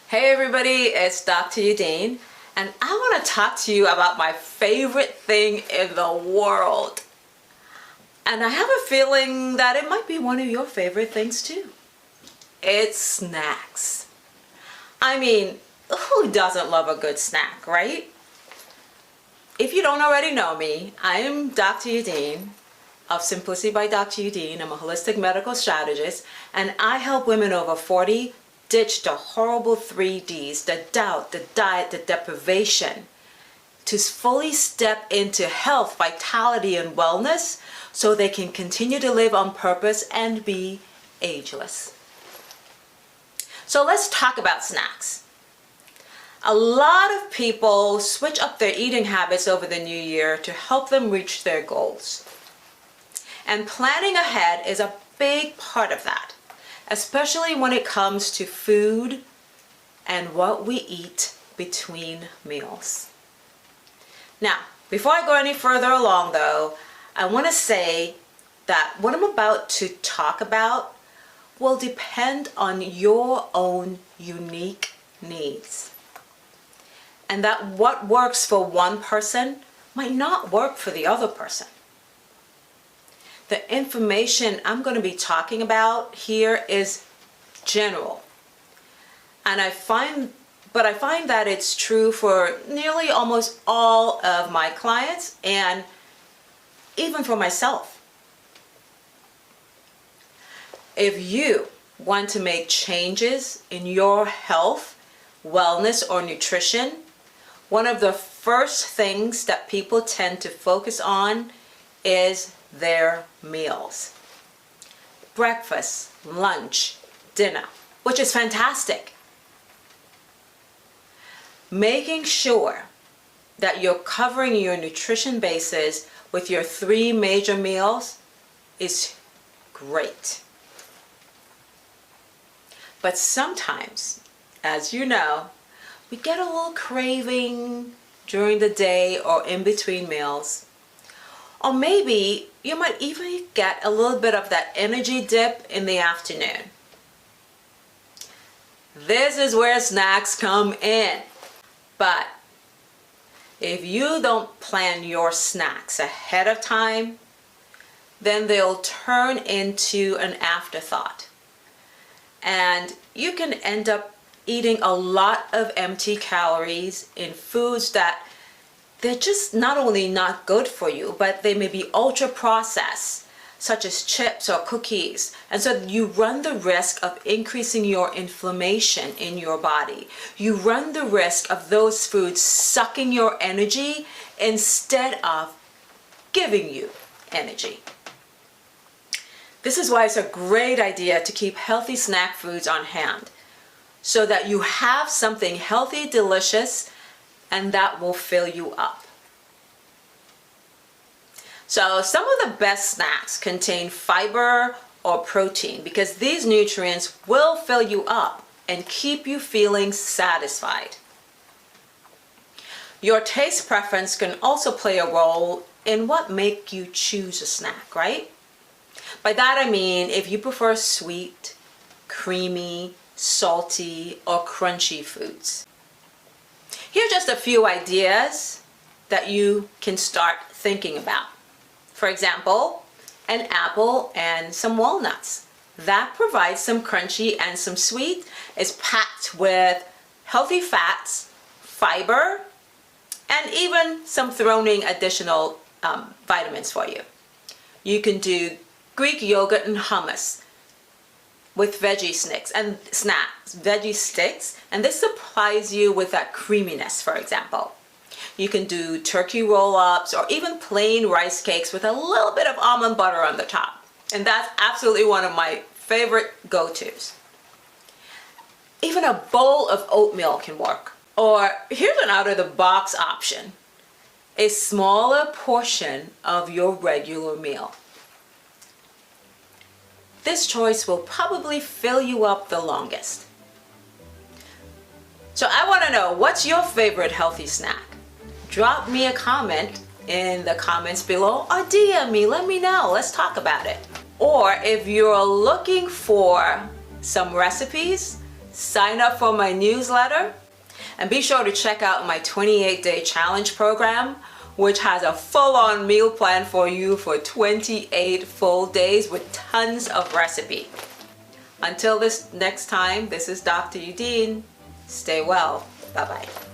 Hey everybody, it's Dr. Eudene, and I want to talk to you about my favorite thing in the world. And I have a feeling that it might be one of your favorite things too. It's snacks. I mean, who doesn't love a good snack, right? If you don't already know me, I am Dr. Eudene of Simplicity by Dr. Eudene. I'm a holistic medical strategist, and I help women over 40 ditch the horrible 3Ds, the doubt, the diet, the deprivation, to fully step into health, vitality, and wellness so they can continue to live on purpose and be ageless. So let's talk about snacks. A lot of people switch up their eating habits over the new year to help them reach their goals. And planning ahead is a big part of that, especially when it comes to food and what we eat between meals. Now, before I go any further along though, I want to say that what I'm about to talk about will depend on your own unique needs. And that what works for one person might not work for the other person. The information I'm going to be talking about here is general. And I find that it's true for nearly almost all of my clients and even for myself. If you want to make changes in your health, wellness, or nutrition, one of the first things that people tend to focus on is their meals. Breakfast, lunch, dinner, which is fantastic. Making sure that you're covering your nutrition bases with your 3 major meals is great. But sometimes, as you know, we get a little craving during the day or in between meals. Or maybe you might even get a little bit of that energy dip in the afternoon. This is where snacks come in. But if you don't plan your snacks ahead of time, then they'll turn into an afterthought. And you can end up eating a lot of empty calories in foods that they're just not only not good for you, but they may be ultra processed, such as chips or cookies. And so you run the risk of increasing your inflammation in your body. You run the risk of those foods sucking your energy instead of giving you energy. This is why it's a great idea to keep healthy snack foods on hand, so that you have something healthy, delicious, and that will fill you up. So some of the best snacks contain fiber or protein because these nutrients will fill you up and keep you feeling satisfied. Your taste preference can also play a role in what makes you choose a snack, right? By that I mean if you prefer sweet, creamy, salty, or crunchy foods. Here are just a few ideas that you can start thinking about. For example, an apple and some walnuts. That provides some crunchy and some sweet. It's packed with healthy fats, fiber, and even some thrown in additional vitamins for you. You can do Greek yogurt and hummus with veggie sticks, and this supplies you with that creaminess, for example. You can do turkey roll-ups or even plain rice cakes with a little bit of almond butter on the top. And that's absolutely one of my favorite go-tos. Even a bowl of oatmeal can work. Or here's an out-of-the-box option: a smaller portion of your regular meal. This choice will probably fill you up the longest. So I want to know, what's your favorite healthy snack? Drop me a comment in the comments below or DM me, let me know, let's talk about it. Or if you're looking for some recipes, sign up for my newsletter, and be sure to check out my 28-day challenge program, which has a full-on meal plan for you for 28 full days with tons of recipe. Until this next time, this is Dr. Eudene. Stay well. Bye-bye.